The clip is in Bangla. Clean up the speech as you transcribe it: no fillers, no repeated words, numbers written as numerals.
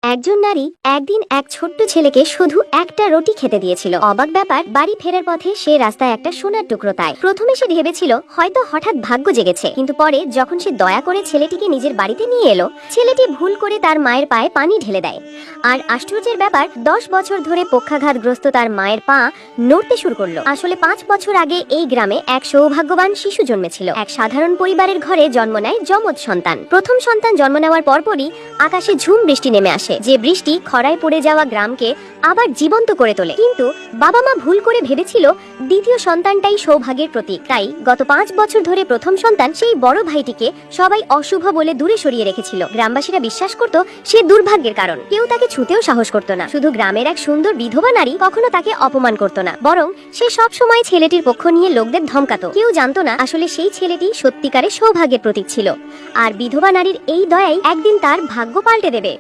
একজন নারী একদিন এক ছোট্ট ছেলেকে শুধু একটা রুটি খেতে দিয়েছিল। অবাক ব্যাপার, বাড়ি ফেরার পথে সে রাস্তায় একটা সোনার টুকরো পায়। প্রথমে সে ভেবেছিল হয়তো হঠাৎ ভাগ্য জেগেছে, কিন্তু পরে যখন সে দয়া করে ছেলেটিকে নিজের বাড়িতে নিয়ে এলো, ছেলেটি ভুল করে তার মায়ের পায়ে পানি ঢেলে দেয়। আর আশ্চর্যের ব্যাপার, 10 বছর ধরে পক্ষাঘাতগ্রস্ত তার মায়ের পা নড়তে শুরু করলো। আসলে 5 বছর আগে এই গ্রামে এক সৌভাগ্যবান শিশু জন্মেছিল। এক সাধারণ পরিবারের ঘরে জন্ম নেয় যমজ সন্তান। প্রথম সন্তান জন্ম নেওয়ার পরপরই আকাশে ঝুম বৃষ্টি নেমে আসে, যে বৃষ্টি খরায় পড়ে যাওয়া গ্রামকে আবার জীবন্ত করে তোলে। কিন্তু বাবা মা ভুল করে ভেবেছিল দ্বিতীয় সন্তানটাই সৌভাগ্যের প্রতীক। তাই গত 5 বছর ধরে প্রথম সন্তান, সেই বড় ভাইটিকে সবাই অশুভ বলে দূরে সরিয়ে রেখেছিল। গ্রামবাসীরা বিশ্বাস করত সে দুর্ভাগ্যের কারণ। কেউ তাকে ছুঁতেও সাহস করত না। শুধু গ্রামের এক সুন্দর বিধবা নারী কখনো তাকে অপমান করত না, বরং সে সব সময় ছেলেটির পক্ষ নিয়ে লোকদের ধমকাতো। কেউ জানতো না আসলে সেই ছেলেটি সত্যিকারের সৌভাগ্যের প্রতীক ছিল। আর বিধবা নারীর এই দয়াই একদিন তার ভাগ্য পাল্টে দেবে।